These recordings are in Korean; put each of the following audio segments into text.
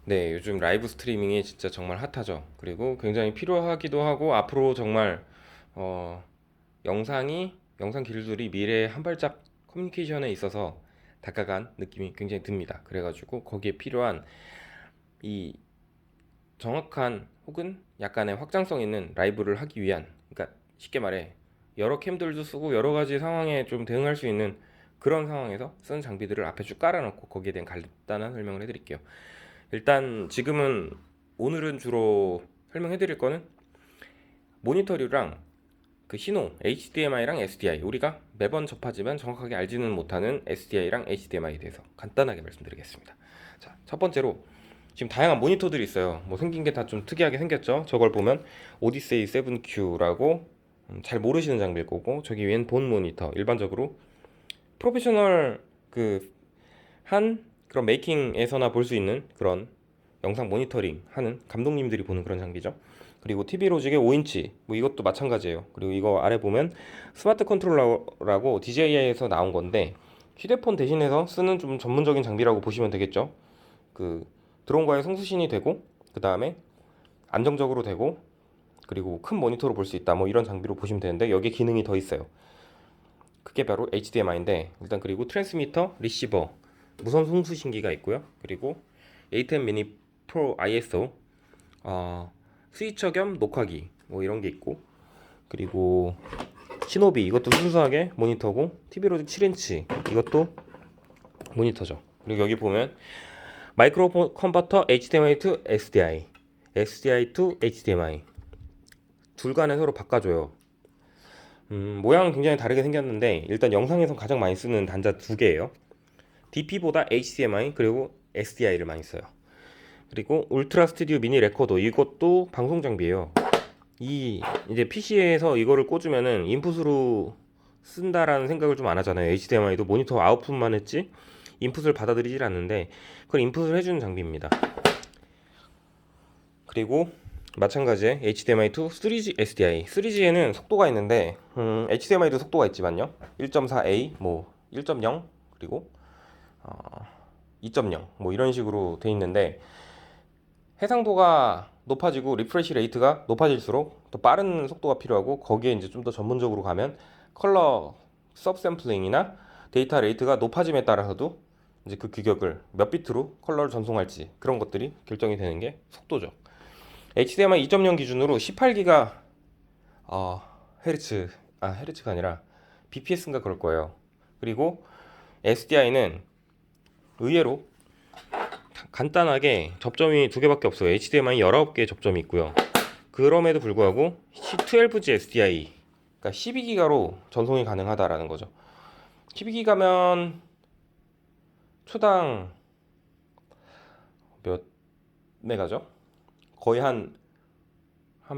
네, 요즘 라이브 스트리밍이 진짜 정말 핫하죠. 그리고 굉장히 필요하기도 하고 앞으로 정말 어, 영상 기술들이 미래에 한 발짝 커뮤니케이션에 있어서 다가간 느낌이 굉장히 듭니다. 그래가지고 거기에 필요한 이 정확한 혹은 약간의 확장성 있는 라이브를 하기 위한, 그러니까 쉽게 말해 여러 캠들도 쓰고 여러 가지 상황에 좀 대응할 수 있는 그런 상황에서 쓴 장비들을 앞에 쭉 깔아놓고 거기에 대한 간단한 설명을 해드릴게요. 일단 지금은 오늘은 주로 설명해 드릴 거는 모니터류랑 그 신호 HDMI랑 SDI, 우리가 매번 접하지만 정확하게 알지는 못하는 SDI랑 HDMI에 대해서 간단하게 말씀드리겠습니다. 자, 첫 번째로 지금 다양한 모니터들이 있어요. 뭐 생긴 게 다 좀 특이하게 생겼죠. 저걸 보면 오디세이 7Q라고 잘 모르시는 장비일 거고, 저기 위엔 본 모니터, 일반적으로 프로페셔널 그 한 그런 메이킹에서나 볼 수 있는 그런 영상 모니터링 하는 감독님들이 보는 그런 장비죠. 그리고 TV 로직의 5인치, 뭐 이것도 마찬가지예요. 그리고 이거 아래 보면 스마트 컨트롤러라고 DJI에서 나온 건데, 휴대폰 대신해서 쓰는 좀 전문적인 장비라고 보시면 되겠죠. 그 드론과의 송수신이 되고, 그 다음에 안정적으로 되고, 그리고 큰 모니터로 볼 수 있다, 뭐 이런 장비로 보시면 되는데, 여기에 기능이 더 있어요. 그게 바로 HDMI인데, 일단 그리고 트랜스미터, 리시버, 무선 송수신기가 있고요. 그리고 A10 미니 프로 ISO, 스위처 겸 녹화기, 뭐 이런 게 있고, 그리고 시노비, 이것도 순수하게 모니터고, TV 로직 7인치, 이것도 모니터죠. 그리고 여기 보면 마이크로 컨버터 HDMI to SDI, SDI to HDMI 둘 간에 서로 바꿔줘요. 모양은 굉장히 다르게 생겼는데, 일단 영상에서 가장 많이 쓰는 단자 두 개예요. DP보다 HDMI 그리고 SDI를 많이 써요. 그리고 울트라 스튜디오 미니 레코더, 이것도 방송 장비예요. 이 이제 PC에서 이거를 꽂으면은 인풋으로 쓴다라는 생각을 좀 안 하잖아요. HDMI도 모니터 아웃풋만 했지 인풋을 받아들이질 않는데, 그걸 인풋을 해주는 장비입니다. 그리고 마찬가지에 HDMI to 3G SDI. 3G에는 속도가 있는데, HDMI도 속도가 있지만요. 1.4A, 뭐 1.0, 그리고 2.0, 뭐 이런 식으로 돼 있는데, 해상도가 높아지고 리프레시 레이트가 높아질수록 더 빠른 속도가 필요하고, 거기에 이제 좀 더 전문적으로 가면 컬러 서브샘플링이나 데이터 레이트가 높아짐에 따라서도 이제 그 규격을 몇 비트로 컬러를 전송할지, 그런 것들이 결정이 되는 게 속도죠. HDMI 2.0 기준으로 18기가 헤르츠, 헤르츠가 아니라 BPS인가 그럴 거예요. 그리고 SDI는 의외로 간단하게 접점이 두 개밖에 없어요. HDMI 19개 접점이 있고요. 그럼에도 불구하고 C12G SDI, 그러니까 12기가로 전송이 가능하다라는 거죠. 12기가면 초당 몇 메가죠? 거의 한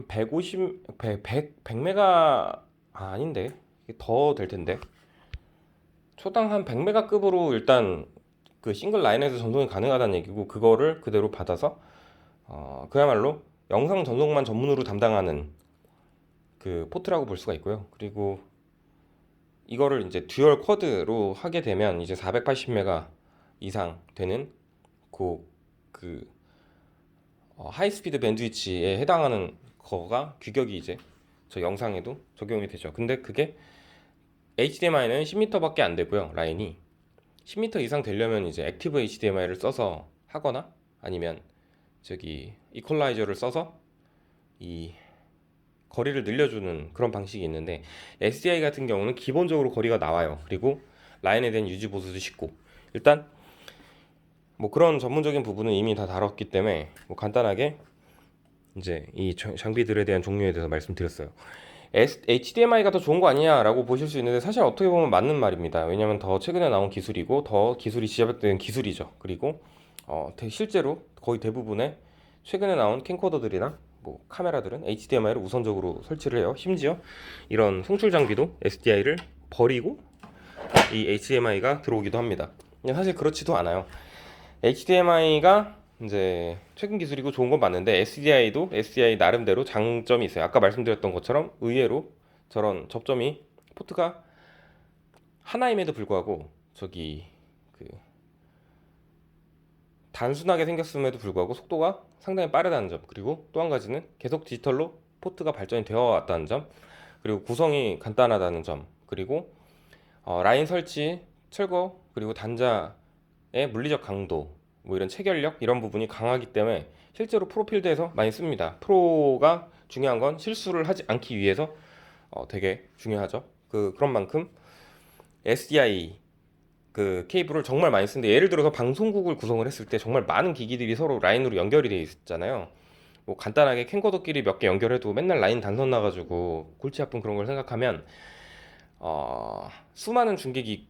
150, 100 메가, 아닌데 더 될 텐데. 초당 한 100메가급으로 일단 그 싱글 라인에서 전송이 가능하다는 얘기고, 그거를 그대로 받아서 그야말로 영상 전송만 전문으로 담당하는 그 포트라고 볼 수가 있고요. 그리고 이거를 이제 듀얼 쿼드로 하게 되면 이제 480메가 이상 되는 그 하이스피드 밴드위치에 해당하는 거가 규격이 이제 저 영상에도 적용이 되죠. 근데 그게 HDMI는 10m밖에 안 되고요. 라인이 10m 이상 되려면 이제 액티브 HDMI를 써서 하거나, 아니면 저기 이퀄라이저를 써서 이 거리를 늘려주는 그런 방식이 있는데, SDI 같은 경우는 기본적으로 거리가 나와요. 그리고 라인에 대한 유지 보수도 쉽고, 일단 뭐 그런 전문적인 부분은 이미 다 다뤘기 때문에 뭐 간단하게 이제 이 장비들에 대한 종류에 대해서 말씀드렸어요. HDMI가 더 좋은 거 아니냐라고 보실 수 있는데, 사실 어떻게 보면 맞는 말입니다. 왜냐하면 더 최근에 나온 기술이고 더 기술이 지적된 기술이죠. 그리고 실제로 거의 대부분의 최근에 나온 캠코더들이나 뭐 카메라들은 HDMI를 우선적으로 설치를 해요. 심지어 이런 송출 장비도 SDI를 버리고 이 HDMI가 들어오기도 합니다. 근데 사실 그렇지도 않아요. HDMI가 이제 최근 기술이고 좋은 건 맞는데, SDI도 SDI 나름대로 장점이 있어요. 아까 말씀드렸던 것처럼 의외로 저런 접점이 포트가 하나임에도 불구하고 저기 그 단순하게 생겼음에도 불구하고 속도가 상당히 빠르다는 점, 그리고 또 한 가지는 계속 디지털로 포트가 발전이 되어 왔다는 점, 그리고 구성이 간단하다는 점, 그리고 라인 설치, 철거, 그리고 단자의 물리적 강도, 뭐 이런 체결력 이런 부분이 강하기 때문에 실제로 프로필드에서 많이 씁니다. 프로가 중요한 건 실수를 하지 않기 위해서 되게 중요하죠. 그런 만큼 SDI 그 케이블을 정말 많이 쓰는데, 예를 들어서 방송국을 구성을 했을 때 정말 많은 기기들이 서로 라인으로 연결이 돼 있잖아요. 뭐 간단하게 캠코더끼리 몇 개 연결해도 맨날 라인 단선 나가지고 골치 아픈 그런 걸 생각하면 수많은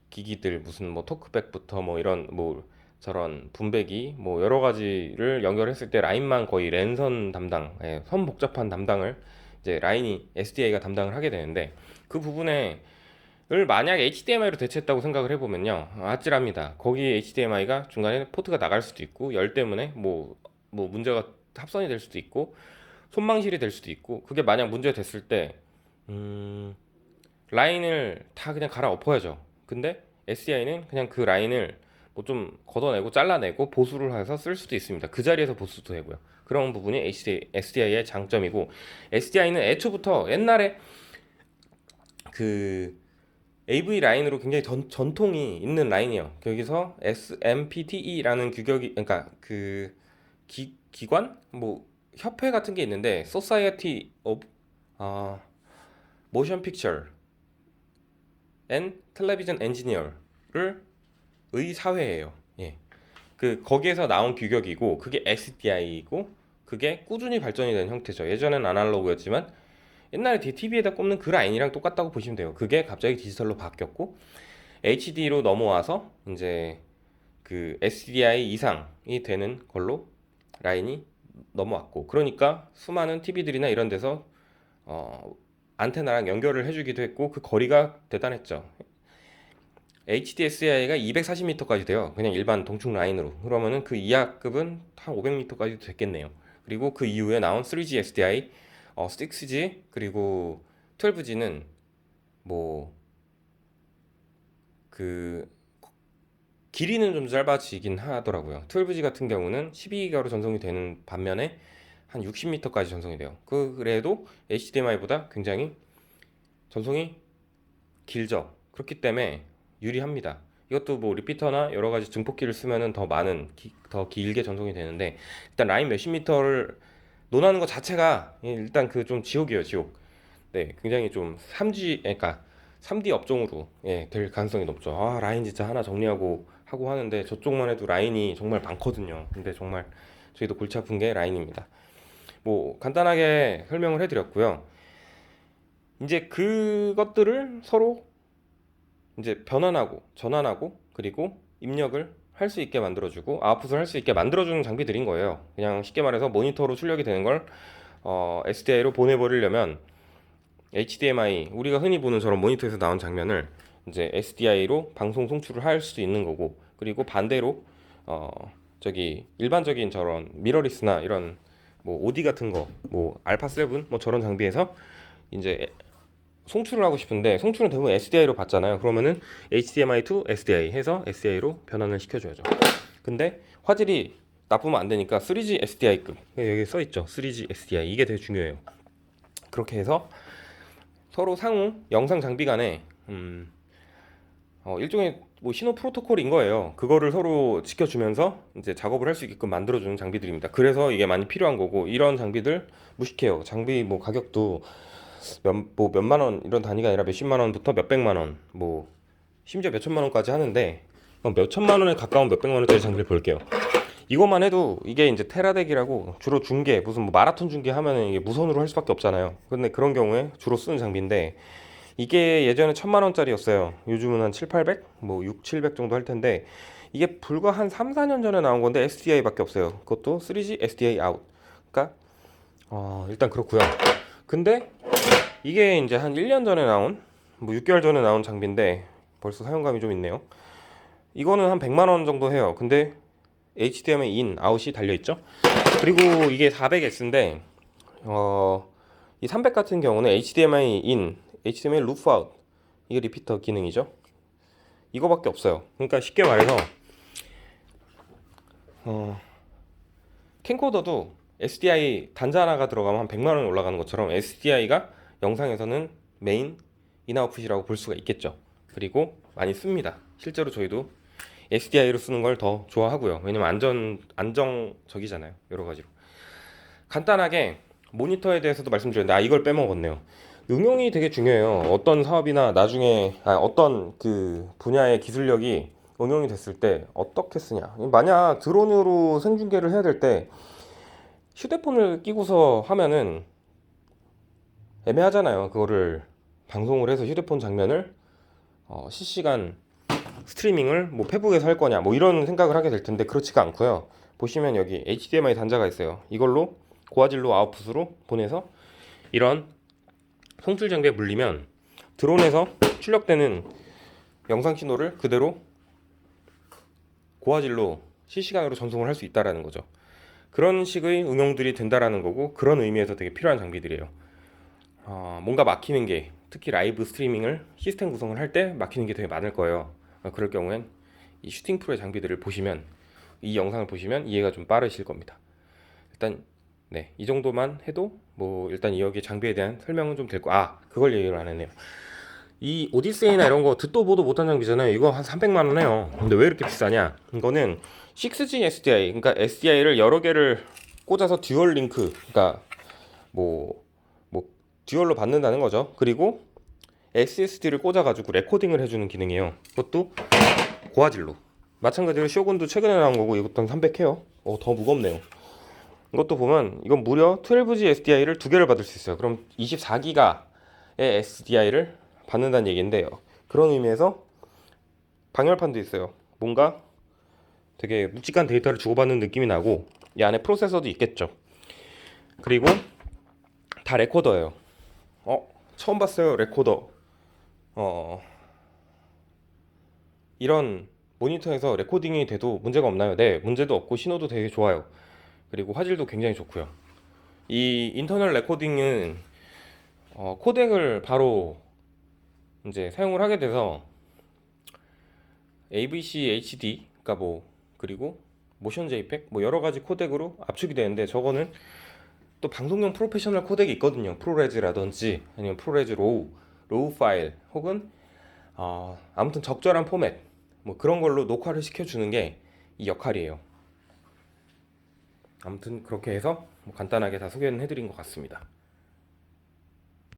기기들 무슨 뭐 토크백부터 뭐 이런 뭐 저런 분배기 뭐 여러 가지를 연결했을 때 라인만 거의 랜선 담당, 선 복잡한 담당을 이제 라인이 SDI가 담당을 하게 되는데, 그 부분에 을 만약 HDMI로 대체했다고 생각을 해보면요, 아찔합니다. 거기 HDMI가 중간에 포트가 나갈 수도 있고 열 때문에 뭐 문제가 합선이 될 수도 있고 손망실이 될 수도 있고, 그게 만약 문제가 됐을 때 라인을 다 그냥 갈아엎어야죠. 근데 SDI는 그냥 그 라인을 뭐 좀 걷어내고 잘라내고 보수를 해서 쓸 수도 있습니다. 그 자리에서 보수도 되고요. 그런 부분이 SDI의 장점이고, SDI는 애초부터 옛날에 그 AV 라인으로 굉장히 전통이 있는 라인이에요. 여기서 SMPTE라는 규격이, 그러니까 그 기관 뭐 협회 같은 게 있는데, Society of Motion Picture and Television Engineer를 사회예요. 예. 거기에서 나온 규격이고, 그게 SDI이고, 그게 꾸준히 발전이 된 형태죠. 예전엔 아날로그였지만 옛날에 TV에다 꼽는 그 라인이랑 똑같다고 보시면 돼요. 그게 갑자기 디지털로 바뀌었고 HD로 넘어와서 이제 그 SDI 이상이 되는 걸로 라인이 넘어왔고, 그러니까 수많은 TV들이나 이런 데서 안테나랑 연결을 해주기도 했고, 그 거리가 대단했죠. HDSI가 240m까지 돼요. 그냥 일반 동축 라인으로. 그러면은 그 이하급은 한 500m까지도 됐겠네요. 그리고 그 이후에 나온 3G SDI, 6G, 그리고 12G는 뭐 그 길이는 좀 짧아지긴 하더라고요. 12G 같은 경우는 12기가로 전송이 되는 반면에 한 60m까지 전송이 돼요. 그래도 HDMI보다 굉장히 전송이 길죠. 그렇기 때문에 유리합니다. 이것도 뭐 리피터나 여러 가지 증폭기를 쓰면은 더 길게 전송이 되는데, 일단 라인 몇십 미터를 논하는 것 자체가 일단 그 좀 지옥이에요, 지옥. 네, 굉장히 좀 3G, 그러니까 3D 업종으로 될 가능성이 높죠. 라인 진짜 하나 정리하고 하고 하는데 저쪽만 해도 라인이 정말 많거든요. 근데 정말 저희도 골치 아픈 게 라인입니다. 뭐 간단하게 설명을 해드렸고요. 이제 그것들을 서로 이제 변환하고 전환하고 그리고 입력을 할 수 있게 만들어주고 아웃풋을 할 수 있게 만들어주는 장비들인 거예요. 그냥 쉽게 말해서 모니터로 출력이 되는 걸 SDI로 보내버리려면 HDMI, 우리가 흔히 보는 저런 모니터에서 나온 장면을 이제 SDI로 방송 송출을 할 수 있는 거고, 그리고 반대로 저기 일반적인 저런 미러리스나 이런 뭐 OD 같은 거, 뭐 알파 7, 뭐 저런 장비에서 이제 송출을 하고 싶은데, 송출은 대부분 SDI로 받잖아요. 그러면은 HDMI to SDI 해서 SDI로 변환을 시켜줘야죠. 근데 화질이 나쁘면 안 되니까 3G SDI급, 여기 써있죠, 3G SDI, 이게 되게 중요해요. 그렇게 해서 서로 상호 영상 장비 간에 일종의 뭐 신호 프로토콜인 거예요. 그거를 서로 지켜주면서 이제 작업을 할 수 있게끔 만들어주는 장비들입니다. 그래서 이게 많이 필요한 거고, 이런 장비들 무식해요. 장비 뭐 가격도 뭐 몇만 원 이런 단위가 아니라 몇십만 원부터 몇백만 원, 뭐 심지어 몇천만 원까지 하는데, 몇천만 원에 가까운 몇백만 원짜리 장비를 볼게요. 이것만 해도 이게 이제 테라덱이라고, 주로 중계 무슨 뭐 마라톤 중계 하면은 이게 무선으로 할 수밖에 없잖아요. 근데 그런 경우에 주로 쓰는 장비인데, 이게 예전에 1000만 원짜리였어요. 요즘은 한 7, 800? 뭐 6, 700 정도 할 텐데, 이게 불과 한 3, 4년 전에 나온 건데 SDI밖에 없어요. 그것도 3G SDI out. 그러니까 일단 그렇고요. 근데 이게 이제 한 1년 전에 나온, 뭐 6개월 전에 나온 장비인데 벌써 사용감이 좀 있네요. 이거는 한 100만 원 정도 해요. 근데 HDMI in, out이 달려 있죠. 그리고 이게 400S인데 이 300 같은 경우는 HDMI in, HDMI loop out, 이게 리피터 기능이죠. 이거밖에 없어요. 그러니까 쉽게 말해서 캠코더도 SDI 단자 하나가 들어가면 한 100만 원 올라가는 것처럼 SDI가 영상에서는 메인 인아웃풋이라고 볼 수가 있겠죠. 그리고 많이 씁니다. 실제로 저희도 SDI로 쓰는 걸 더 좋아하고요. 왜냐면 안정적이잖아요. 여러 가지로. 간단하게 모니터에 대해서도 말씀드렸는데 이걸 빼먹었네요. 응용이 되게 중요해요. 어떤 사업이나 나중에 어떤 그 분야의 기술력이 응용이 됐을 때 어떻게 쓰냐. 만약 드론으로 생중계를 해야 될 때 휴대폰을 끼고서 하면은 애매하잖아요. 그거를 방송을 해서 휴대폰 장면을 실시간 스트리밍을 뭐 페북에서 할 거냐 뭐 이런 생각을 하게 될 텐데 그렇지가 않고요. 보시면 여기 HDMI 단자가 있어요. 이걸로 고화질로 아웃풋으로 보내서 이런 송출 장비에 물리면 드론에서 출력되는 영상 신호를 그대로 고화질로 실시간으로 전송을 할 수 있다라는 거죠. 그런 식의 응용들이 된다라는 거고 그런 의미에서 되게 필요한 장비들이에요. 뭔가 막히는 게 특히 라이브 스트리밍을 시스템 구성을 할 때 막히는 게 되게 많을 거예요. 그럴 경우엔 이 슈팅 프로의 장비들을 보시면 이 영상을 보시면 이해가 좀 빠르실 겁니다. 일단 네, 이 정도만 해도 뭐 일단 여기 장비에 대한 설명은 좀 될 거. 그걸 얘기를 안 했네요. 이 오디세이나 이런 거 듣도 보도 못한 장비잖아요. 이거 한 300만 원 해요. 근데 왜 이렇게 비싸냐? 이거는 6G SDI, 그러니까 SDI를 여러 개를 꽂아서 듀얼 링크, 그러니까 뭐 듀얼로 받는다는 거죠. 그리고 SSD를 꽂아가지고 레코딩을 해주는 기능이에요. 그것도 고화질로. 마찬가지로 쇼군도 최근에 나온 거고 이것도 한 300해요. 더 무겁네요. 이것도 보면 이건 무려 12G SDI를 두 개를 받을 수 있어요. 그럼 24기가의 SDI를 받는다는 얘기인데요. 그런 의미에서 방열판도 있어요. 뭔가 되게 묵직한 데이터를 주고받는 느낌이 나고 이 안에 프로세서도 있겠죠. 그리고 다 레코더예요. 처음 봤어요. 레코더. 이런 모니터에서 레코딩이 돼도 문제가 없나요? 네, 문제도 없고 신호도 되게 좋아요. 그리고 화질도 굉장히 좋고요. 이 인터널 레코딩은 코덱을 바로 이제 사용을 하게 돼서 AVC HD, 그러니까 그리고 모션 JPEG 여러 가지 코덱으로 압축이 되는데 저거는 또 방송용 프로페셔널 코덱이 있거든요. 프로레즈라든지 아니면 프로레즈 로우 파일 혹은 아무튼 적절한 포맷 그런 걸로 녹화를 시켜주는 게 이 역할이에요. 아무튼 그렇게 해서 간단하게 다 소개는 해드린 것 같습니다.